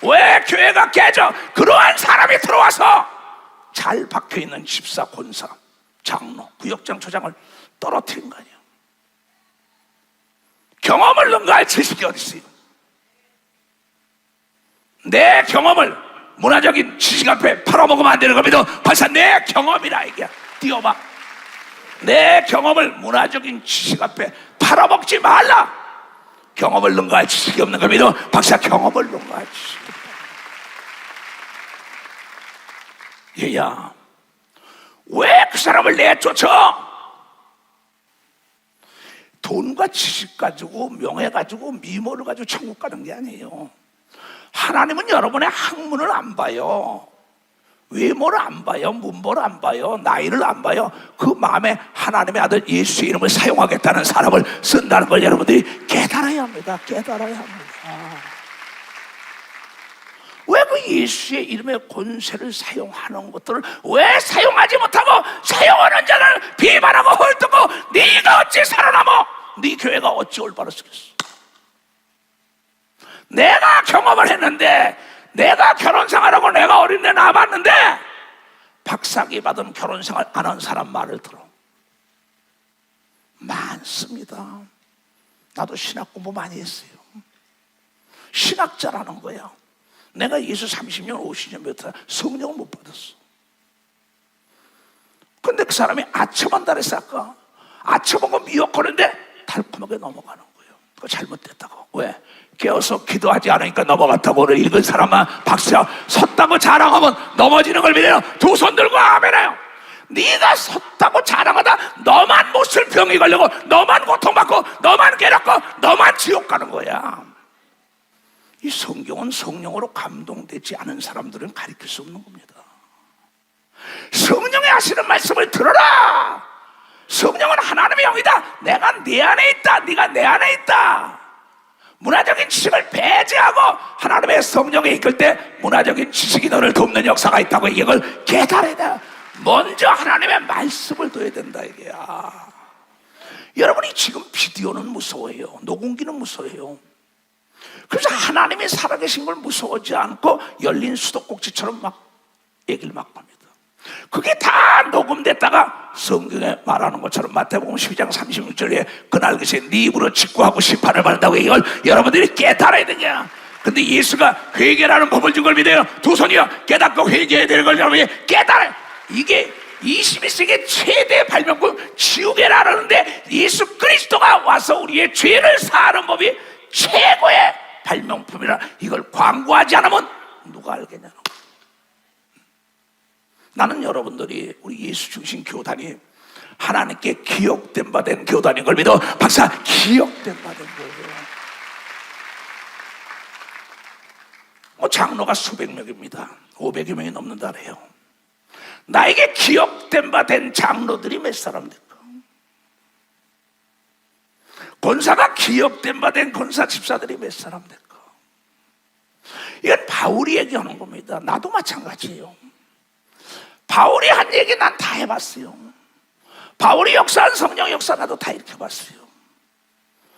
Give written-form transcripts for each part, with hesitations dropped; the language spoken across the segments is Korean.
왜 교회가 깨져? 그러한 사람이 들어와서 잘 박혀있는 집사, 권사, 장로, 구역장, 초장을 떨어뜨린 거 아니에요. 경험을 능가할 지식이 어디 있어요? 내 경험을 문화적인 지식 앞에 팔아먹으면 안 되는 겁니다. 벌써 내 경험이라 이게. 띄워봐. 내 경험을 문화적인 지식 앞에 팔아먹지 말라. 경험을 능가할 지식이 없는 겁니다. 박사 경험을 능가할 지식이 없다. 얘야, 왜 그 사람을 내쫓아? 돈과 지식 가지고, 명예 가지고, 미모를 가지고 천국 가는 게 아니에요. 하나님은 여러분의 학문을 안 봐요. 외모를 안 봐요. 문보를 안 봐요. 나이를 안 봐요. 그 마음에 하나님의 아들 예수의 이름을 사용하겠다는 사람을 쓴다는 걸 여러분들이 깨달아야 합니다. 깨달아야 합니다. 왜 그 예수의 이름의 권세를 사용하는 것들을 왜 사용하지 못하고 사용하는 자를 비판하고 헐뜯고 네가 어찌 살아남어? 네 교회가 어찌 올바로 쓰겠어? 내가 경험을 했는데, 내가 결혼생활하고 내가 어린데 나봤는데 박사기 받은 결혼생활 안 한 사람 말을 들어. 많습니다. 나도 신학 공부 많이 했어요. 신학자라는 거야. 내가 예수 30년 50년부터 성령을 못 받았어. 근데 그 사람이 아첨한 달에 쌀까? 아첨한 거 미역거리인데 달콤하게 넘어가는 거예요. 그거 잘못됐다고. 왜? 깨어서 기도하지 않으니까 넘어갔다고. 오늘 읽은 사람만 박수야. 섰다고 자랑하면 넘어지는 걸 믿어요. 두 손 들고 아멘해요. 네가 섰다고 자랑하다 너만 못 쓸 병이 걸리고, 너만 고통받고, 너만 괴롭고, 너만 지옥 가는 거야. 이 성경은 성령으로 감동되지 않은 사람들은 가르칠 수 없는 겁니다. 성령이 하시는 말씀을 들어라. 성령은 하나님의 영이다. 내가 네 안에 있다. 네가 내 안에 있다. 문화적인 지식을 배제하고 하나님의 성령이 이끌 때 문화적인 지식이 너를 돕는 역사가 있다고, 이걸 깨달아야 돼. 먼저 하나님의 말씀을 둬야 된다 이게야. 여러분이 지금 비디오는 무서워해요. 녹음기는 무서워해요. 그래서 하나님이 살아계신 걸 무서워하지 않고 열린 수도꼭지처럼 막 얘기를 막 합니다. 그게 다 녹음됐다가 성경에 말하는 것처럼 마태복음 12장 36절에 그날 그새 네 입으로 직구하고 심판을 받는다고, 이걸 여러분들이 깨달아야 되냐. 근데 예수가 회개라는 법을 준 걸 믿어요. 두 손이요 깨닫고 회개해야 되는 걸 여러분이 깨달아요. 이게 21세기 최대 발명품 지우개라는데, 예수 그리스도가 와서 우리의 죄를 사하는 법이 최고의 발명품이라, 이걸 광고하지 않으면 누가 알겠냐고. 나는 여러분들이 우리 예수 중심 교단이 하나님께 기억된 바 된 교단인 걸 믿어. 박사, 기억된 바 된 거예요. 장로가 수백 명입니다. 500여 명이 넘는다 그래요. 나에게 기억된 바 된 장로들이 몇 사람 될까? 권사가 기억된 바 된 권사 집사들이 몇 사람 될까? 이건 바울이 얘기하는 겁니다. 나도 마찬가지예요. 바울이 한 얘기 난 다 해봤어요. 바울이 역사한 성령 역사 나도 다 읽혀봤어요.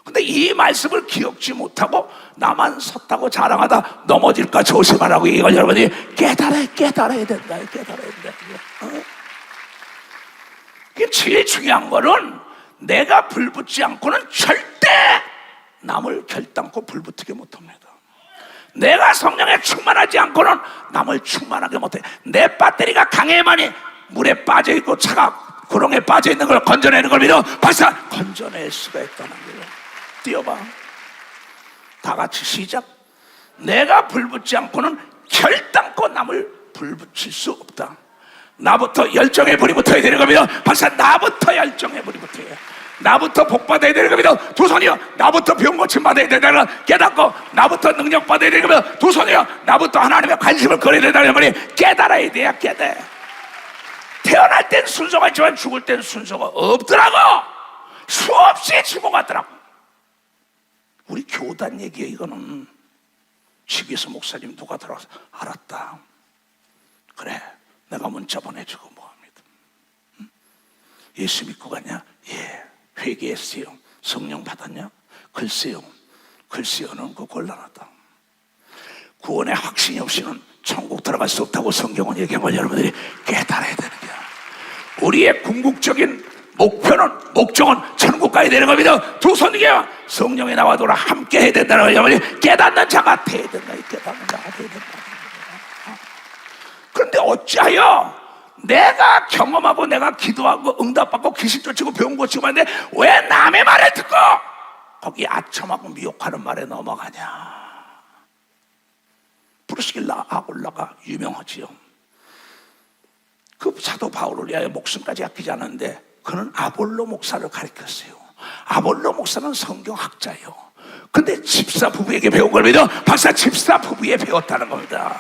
근데 이 말씀을 기억지 못하고 나만 섰다고 자랑하다 넘어질까 조심하라고, 이걸 여러분이 깨달아야 된다. 이게 제일 중요한 거는, 내가 불붙지 않고는 절대 남을 결단코 불붙게 못합니다. 내가 성령에 충만하지 않고는 남을 충만하게 못해. 내 배터리가 강해야만이 물에 빠져있고 차가 구렁에 빠져있는 걸 건져내는 걸 믿어. 벌써 건져낼 수가 있다는 거예요. 띄워봐. 다 같이 시작. 내가 불붙지 않고는 결단코 남을 불붙일 수 없다. 나부터 열정의 불이 붙어야 되는 겁니다. 벌써 나부터 열정의 불이 붙어야 돼. 나부터 복 받아야 되는 겁니다. 두 손이요 나부터 병 고침 받아야 된다는 걸 깨닫고, 나부터 능력 받아야 되는 겁니다. 두 손이요 나부터 하나님의 관심을 걸어야 된다는 걸 깨달아야 돼야 깨달아. 태어날 땐 순서가 있지만 죽을 땐 순서가 없더라고. 수없이 죽어갔더라고. 우리 교단 얘기에 이거는 집에서 목사님 누가 들어와서 알았다. 그래 내가 문자 보내주고 뭐합니다. 예수 믿고 갔냐? 예. 회개했어요. 성령 받았냐? 글쎄요는 그 곤란하다. 구원의 확신이 없이는 천국 들어갈 수 없다고 성경은 얘기한 걸 여러분들이 깨달아야 되는 거야. 우리의 궁극적인 목적은 천국 가야 되는 겁니다. 두 손 위에 성령이 나와도 함께 해야 된다는 걸 여러분이 깨닫는 자가 돼야 된다. 깨닫는 자가 돼야 된다. 그런데 어찌하여 내가 경험하고 내가 기도하고 응답받고 귀신 쫓고 병 고치고 하는데 왜 남의 말을 듣고 거기 아첨하고 미혹하는 말에 넘어가냐. 브루스길라 아골라가 유명하지요. 그 사도 바울을 위하여 목숨까지 아끼지 않았는데 그는 아볼로 목사를 가르쳤어요. 아볼로 목사는 성경학자예요. 근데 집사 부부에게 배운 걸 믿어 박사 집사 부부에 배웠다는 겁니다.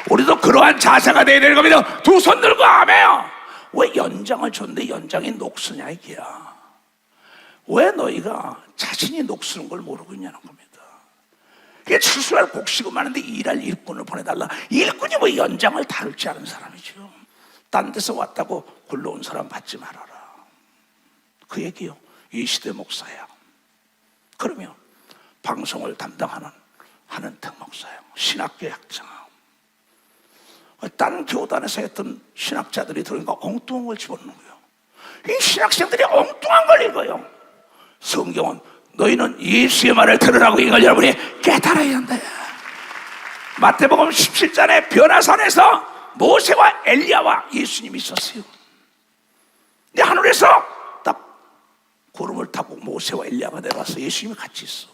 우리도 그러한 자세가 돼야 되는 겁니다. 두 손 들고 아멘요. 왜 연장을 줬는데 연장이 녹쓰냐 이게야. 왜 너희가 자신이 녹쓰는 걸 모르고 있냐는 겁니다. 그게 추수할 곡식은 많은데 일할 일꾼을 보내달라. 일꾼이 뭐 연장을 다룰 줄 아는 사람이죠. 딴 데서 왔다고 굴러온 사람 받지 말아라. 그 얘기요. 이 시대 목사야. 그러면 방송을 담당하는 한은택 목사야. 신학교학자. 딴 교단에서 했던 신학자들이 들으니까 엉뚱한 걸 집어넣는 거예요. 이 신학생들이 엉뚱한 걸 읽어요. 성경은 너희는 예수의 말을 들으라고 이걸 여러분이 깨달아야 한다. 마태복음 17장에 변화산에서 모세와 엘리야와 예수님이 있었어요. 근데 하늘에서 딱 구름을 타고 모세와 엘리야가 내려와서 예수님이 같이 있어.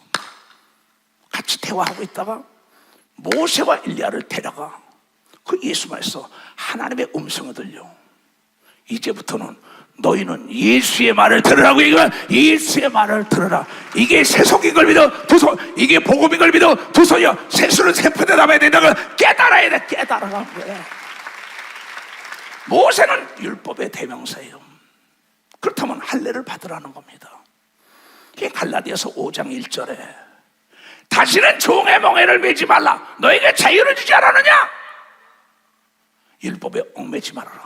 같이 대화하고 있다가 모세와 엘리야를 데려가 그 예수만에서 하나님의 음성을 들려. 이제부터는 너희는 예수의 말을 들으라고. 이거 예수의 말을 들으라. 이게 세속인 걸 믿어 두 손, 이게 복음인 걸 믿어 두 손이요. 세수는 세포대 담아야 된다는 걸 깨달아야 돼. 깨달아라는 거야. 모세는 율법의 대명사예요. 그렇다면 할례를 받으라는 겁니다. 이게 갈라디아서 5장 1절에 다시는 종의 멍에를 매지 말라. 너에게 자유를 주지 않았느냐. 율법에 얽매지 말아라.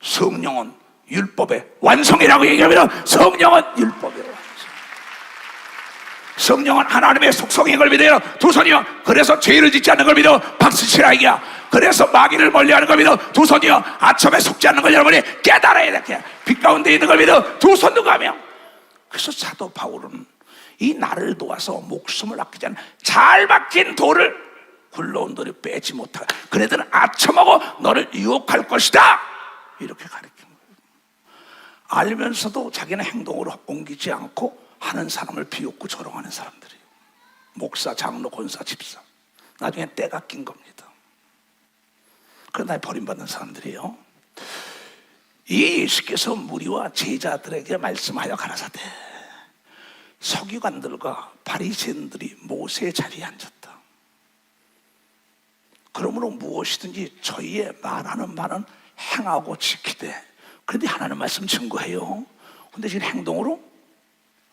성령은 율법의 완성이라고 얘기하면 성령은 율법의 완성. 성령은 하나님의 속성인 걸 믿어요. 두 손이요. 그래서 죄를 짓지 않는 걸 믿어 박수치라 이기야. 그래서 마귀를 멀리하는 걸 믿어 두 손이요. 아첨에 속지 않는 걸 여러분이 깨달아야 돼. 빛 가운데 있는 걸 믿어 두 손 들고 하며. 그래서 사도 바울은 이 나를 도와서 목숨을 아끼지 않는 잘 박힌 돌을 굴러온 돌이 빼지 못하고 그네들은 아첨하고 너를 유혹할 것이다 이렇게 가르친 거예요. 알면서도 자기는 행동으로 옮기지 않고 하는 사람을 비웃고 조롱하는 사람들이에요. 목사, 장로, 권사, 집사. 나중에 때가 낀 겁니다. 그러나 버림받는 사람들이에요. 이 예수께서 무리와 제자들에게 말씀하여 가라사대 서기관들과 바리새인들이 모세의 자리에 앉았다. 그러므로 무엇이든지 저희의 말하는 말은 행하고 지키되. 그런데 하나님 말씀 증거해요. 근데 지금 행동으로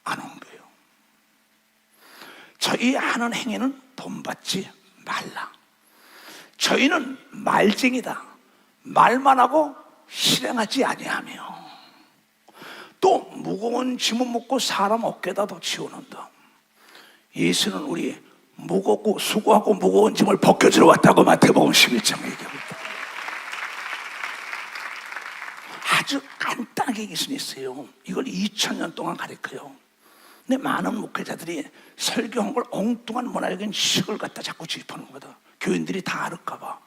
안 온 거예요. 저희 하는 행위는 본받지 말라. 저희는 말쟁이다. 말만 하고 실행하지 아니하며 또 무거운 짐을 묻고 사람 어깨에다 더 지워놓는다. 예수는 우리 무겁고 수고하고 무거운 짐을 벗겨주러 왔다고 마태복음 11장에 얘기합니다. 아주 간단하게 예수는 있어요. 이걸 2000년 동안 가르쳐요. 근데 많은 목회자들이 설교한 걸 엉뚱한 문화적인 식을 갖다 자꾸 주입하는 거다. 교인들이 다 알을까 봐.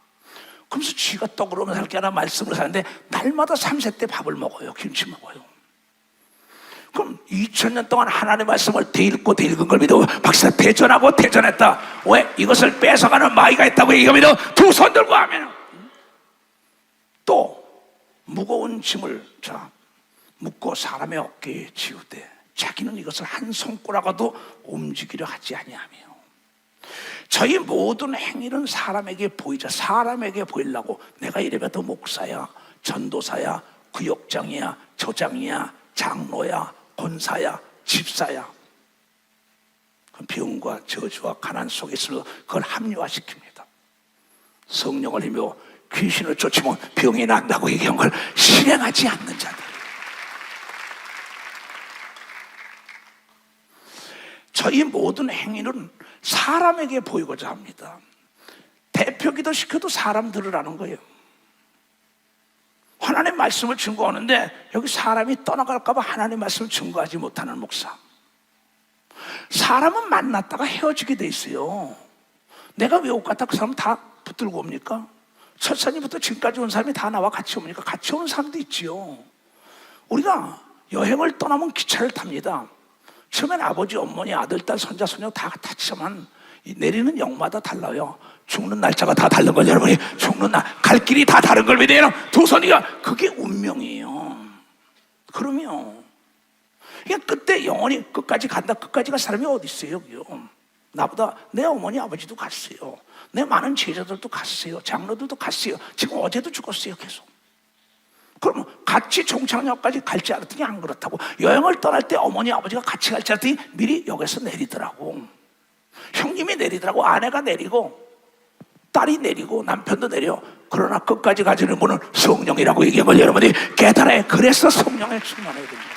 그러면서 쥐가 떡으로 살 게 하나 말씀을 사는데 날마다 3세 밥을 먹어요. 김치 먹어요. 그럼 2000년 동안 하나님의 말씀을 대읽고 대읽은 걸 믿어 박사 대전하고 대전했다. 왜? 이것을 뺏어가는 마귀가 있다고 얘기하면 두 손 들고 하면 또 무거운 짐을 묶고 사람의 어깨에 지우되 자기는 이것을 한 손가락으로도 움직이려 하지 아니하며 저희 모든 행위는 사람에게 보이자. 사람에게 보이려고 내가 이래봬도 목사야, 전도사야, 구역장이야, 조장이야, 장로야, 권사야, 집사야. 병과 저주와 가난 속에 있으면서 그걸 합리화시킵니다. 성령을 힘입어 귀신을 쫓으면 병이 난다고 얘기한 걸 실행하지 않는 자들. 저희 모든 행위는 사람에게 보이고자 합니다. 대표기도 시켜도 사람 들으라는 거예요. 하나님 말씀을 증거하는데 여기 사람이 떠나갈까 봐 하나님 말씀을 증거하지 못하는 목사. 사람은 만났다가 헤어지게 돼 있어요. 내가 왜 옷 갖다 그 사람 다 붙들고 옵니까? 첫사님부터 지금까지 온 사람이 다 나와 같이 옵니까? 같이 오는 사람도 있지요. 우리가 여행을 떠나면 기차를 탑니다. 처음엔 아버지, 어머니, 아들, 딸, 손자, 손녀 다 탔지만 내리는 역마다 달라요. 죽는 날짜가 다 다른 걸 여러분이 죽는 날, 갈 길이 다 다른 걸 믿어요. 두 손이가 그게 운명이에요. 그러면 그냥 그때 영원히 끝까지 간다. 끝까지 갈 사람이 어디 있어요, 여기요? 나보다 내 어머니, 아버지도 갔어요. 내 많은 제자들도 갔어요. 장로들도 갔어요. 지금 어제도 죽었어요, 계속. 그러면 같이 종착역까지 갈지 알았더니 안 그렇다고. 여행을 떠날 때 어머니, 아버지가 같이 갈지 알았더니 미리 역에서 내리더라고. 형님이 내리더라고. 아내가 내리고 딸이 내리고 남편도 내려. 그러나 끝까지 가지는 분은 성령이라고 얘기한 걸 여러분이 깨달아야. 그래서 성령에 충만해야 됩니다.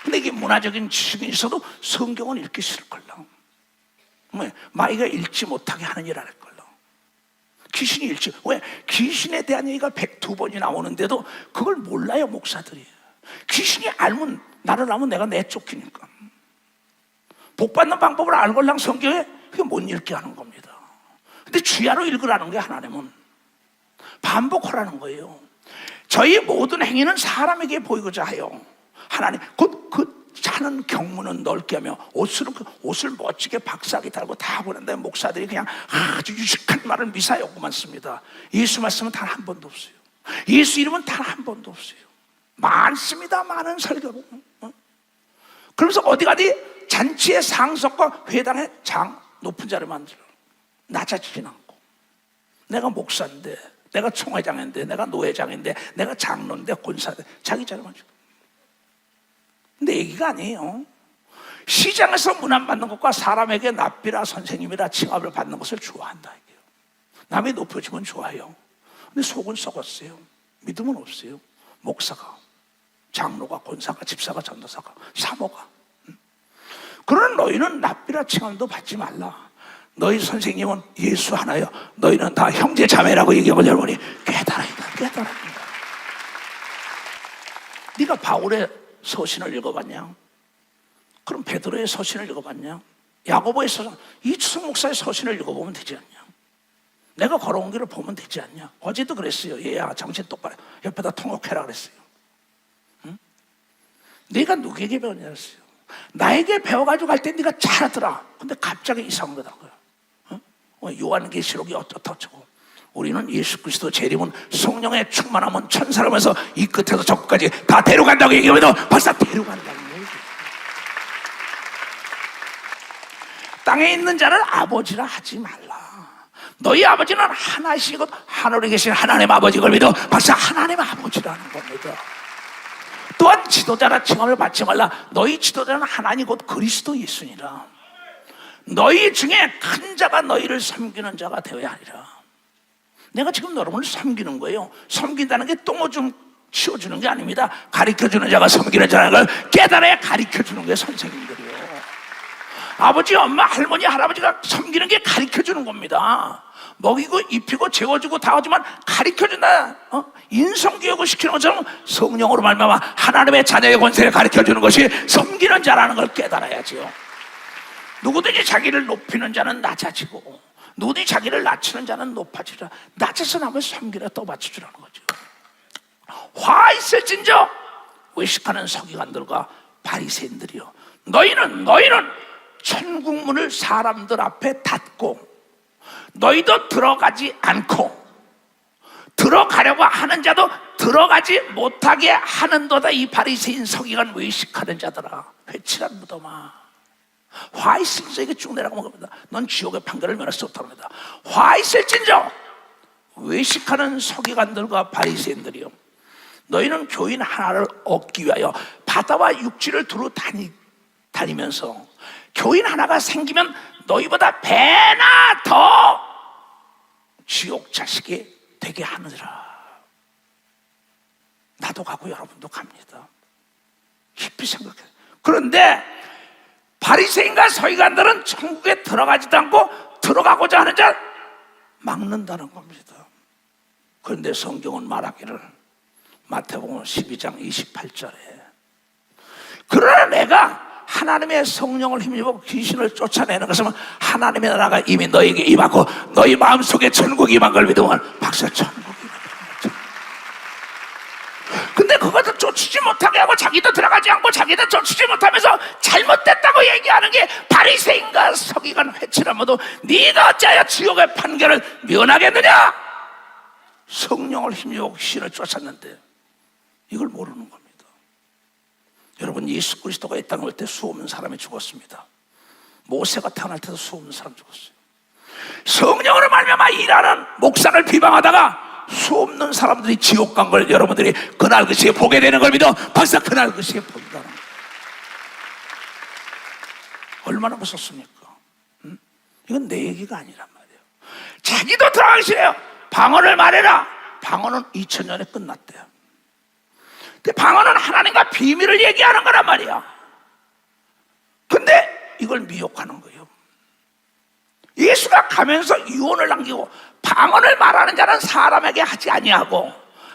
근데 이게 문화적인 지식이 있어도 성경은 읽기 싫을걸요. 마이가 읽지 못하게 하는 일 안 할걸요. 귀신이 읽지. 왜? 귀신에 대한 얘기가 102번이 나오는데도 그걸 몰라요, 목사들이. 귀신이 알면, 나를 알면 내가 내쫓기니까. 복 받는 방법을 알걸랑 성경에 그게 못 읽게 하는 겁니다. 근데 주야로 읽으라는 게 하나님은 반복하라는 거예요. 저희 모든 행위는 사람에게 보이고자 해요. 하나님, 곧 그 차는 경문은 넓게 하며 옷을 멋지게 박사하게 달고 다 하고 난데 목사들이 그냥 아주 유식한 말을 미사여구만 씁니다. 예수 말씀은 단 한 번도 없어요. 예수 이름은 단 한 번도 없어요. 많습니다. 많은 설교로. 그러면서 어디 잔치의 상석과 회당의 높은 자를 만들어. 낮아지진 않고. 내가 목사인데, 내가 총회장인데, 내가 노회장인데, 내가 장로인데, 권사인데 자기 자를 만들어. 근데 얘기가 아니에요. 시장에서 문안 받는 것과 사람에게 납비라 선생님이라 칭함을 받는 것을 좋아한다. 이게요. 남이 높여주면 좋아요. 근데 속은 썩었어요. 믿음은 없어요. 목사가, 장로가, 권사가, 집사가, 전도사가, 사모가. 그러나 너희는 납비라 칭함도 받지 말라. 너희 선생님은 예수 하나요. 너희는 다 형제 자매라고 얘기하고 여러분이 깨달아야. 네가 바울의 서신을 읽어봤냐? 그럼 베드로의 서신을 읽어봤냐? 야고보의 서신, 이추성 목사의 서신을 읽어보면 되지 않냐? 내가 걸어온 길을 보면 되지 않냐? 어제도 그랬어요. 얘야 정신 똑바로 옆에다 통역해라 그랬어요. 응? 네가 누구에게 배웠냐 그랬어요. 나에게 배워가지고 갈 때 네가 잘하더라. 근데 갑자기 이상한 거다. 응? 요한계시록이 어쩌고 우리는 예수 그리스도 재림은 성령의 충만함은 천사라면서 이 끝에서 저 끝까지 다 데려간다고 얘기하면 벌써 데려간다는 거예요. 땅에 있는 자를 아버지라 하지 말라. 너희 아버지는 하나이시고 하늘에 계신 하나님 아버지를 믿어 벌써 하나님 아버지라는 겁니다. 또한 지도자라 칭함을 받지 말라. 너희 지도자는 하나님 곧 그리스도 예수니라. 너희 중에 큰 자가 너희를 섬기는 자가 되어야 하리라. 내가 지금 여러분을 섬기는 거예요. 섬긴다는 게 똥오줌 치워주는 게 아닙니다. 가르쳐주는 자가 섬기는 자라는 걸 깨달아야 가르쳐주는 게 선생님들이에요. 아버지, 엄마, 할머니, 할아버지가 섬기는 게 가르쳐주는 겁니다. 먹이고 입히고 재워주고 다 하지만 가르쳐준다. 인성교육을 시키는 것처럼 성령으로 말미암아 하나님의 자녀의 권세를 가르쳐주는 것이 섬기는 자라는 걸 깨달아야지요. 누구든지 자기를 높이는 자는 낮아지고 누구든지 자기를 낮추는 자는 높아지라. 낮아서 남을 섬기라 떠받쳐주라는 거죠. 화 있을진저 외식하는 서기관들과 바리새인들이여, 너희는 천국문을 사람들 앞에 닫고 너희도 들어가지 않고 들어가려고 하는 자도 들어가지 못하게 하는도다. 이 바리새인 서기관 외식하는 자들아, 회칠한 무덤아, 화 있을진저, 이게 쭉 내려가면 겁니다. 넌 지옥의 판결을 면할 수 없다고 합니다. 화 있을진저 외식하는 서기관들과 바리새인들이요, 너희는 교인 하나를 얻기 위하여 바다와 육지를 두루 다니면서 교인 하나가 생기면 너희보다 배나 더 지옥 자식이 되게 하느니라. 나도 가고 여러분도 갑니다. 깊이 생각해. 그런데 바리새인과 서기관들은 천국에 들어가지도 않고 들어가고자 하는 자 막는다는 겁니다. 그런데 성경은 말하기를 마태복음 12장 28절에 그러나 내가 하나님의 성령을 힘입어 귀신을 쫓아내는 것은 하나님의 나라가 이미 너에게 임하고 너희 마음속에 천국이 임한 걸 믿으면 박사 천국이 임한. 근데 그것도 쫓지 못하게 하고 자기도 들어가지 않고 자기도 쫓지 못하면서 잘못됐다고 얘기하는 게 바리새인과 서기관 회치라모도 네가 어찌하여 지옥의 판결을 면하겠느냐. 성령을 힘입어 귀신을 쫓았는데 이걸 모르는 겁니다. 여러분, 예수 그리스도가 이 땅에 올 때 수없는 사람이 죽었습니다. 모세가 태어날 때도 수없는 사람 죽었어요. 성령으로 말미암아 일하는 목사를 비방하다가 수없는 사람들이 지옥 간 걸 여러분들이 그날 그 시에 보게 되는 걸 믿어 벌써 그날 그 시에 본다는 거예요. 얼마나 무섭습니까? 이건 내 얘기가 아니란 말이에요. 자기도 들어가기 싫어요. 방언을 말해라. 방언은 2000년에 끝났대요. 근데 방언은 하나님과 비밀을 얘기하는 거란 말이야. 근데 이걸 미혹하는 거예요. 예수가 가면서 유언을 남기고 방언을 말하는 자는 사람에게 하지 아니하고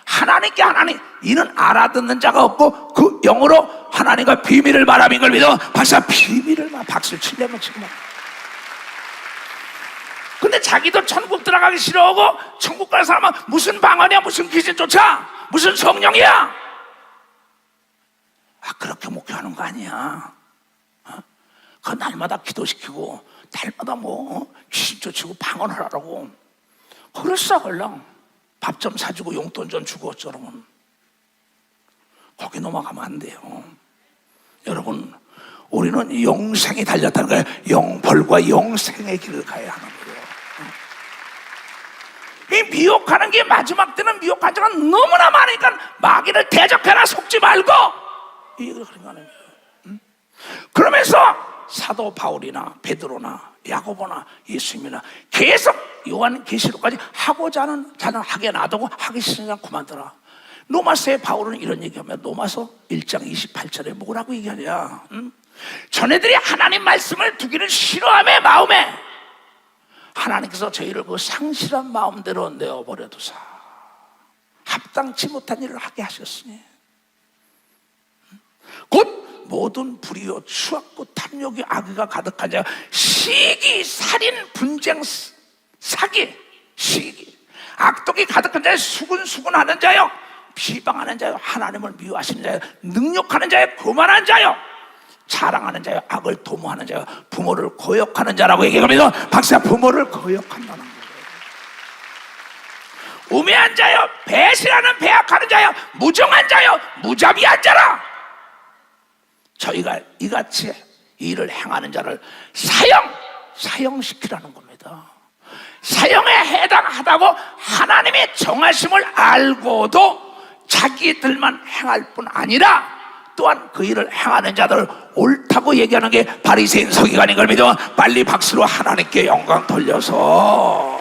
하나님께 하나님, 이는 알아듣는 자가 없고 그 영으로 하나님과 비밀을 말함인 걸 믿어 박사 비밀을 박수를 치려면 지금. 근데 자기도 천국 들어가기 싫어하고 천국 갈 사람은 무슨 방언이야, 무슨 귀신 쫓아, 무슨 성령이야. 그렇게 목회하는 거 아니야. 그 날마다 기도시키고 날마다 귀신 쫓고 방언을 하라고. 그랬어. 걸랑 밥 좀 사주고 용돈 좀 주고 어쩌라면. 거기 넘어가면 안 돼요. 여러분, 우리는 영생이 달렸다는 거예요. 영벌과 영생의 길을 가야 하는 거예요. 이 미혹하는 게 마지막 때는 미혹한 자가 너무나 많으니까 마귀를 대적해라, 속지 말고 이걸 그런 거 아닙니까? 그러면서 사도 바울이나 베드로나 야고보나 예수님이나 계속 요한계시록까지 하고자 하는 자는 하게 놔두고 하기 싫은 자는 그만둬라. 로마서의 바울은 이런 얘기하면 로마서 1장 28절에 뭐라고 얘기하냐? 전애들이 하나님 말씀을 두기를 싫어하며 마음에 하나님께서 저희를 그 상실한 마음대로 내어버려두사 합당치 못한 일을 하게 하셨으니 곧 모든 불의요 추악고 탐욕이 악의가 가득한 자 시기 살인 분쟁 사기 시기 악독이 가득한 자여 수군수군하는 자여 비방하는 자여 하나님을 미워하시는 자여 능욕하는 자여 교만한 자여 자랑하는 자여 악을 도모하는 자여 부모를 거역하는 자라고 얘기하면서 박사 부모를 거역한다는 거예요. 우매한 자여 배신하는 배악하는 자여 무정한 자여 무자비한 자라. 저희가 이같이 일을 행하는 자를 사형시키라는 겁니다. 사형에 해당하다고 하나님의 정하심을 알고도 자기들만 행할 뿐 아니라 또한 그 일을 행하는 자들을 옳다고 얘기하는 게 바리새인 서기관인 걸 믿어 빨리 박수로 하나님께 영광 돌려서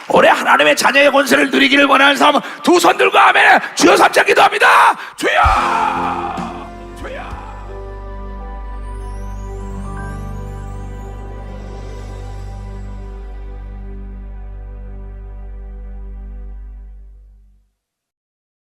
올해 하나님의 자녀의 권세를 누리기를 원하는 사람은 두 손 들고 아멘. 주여 삼자 기도합니다. 주여.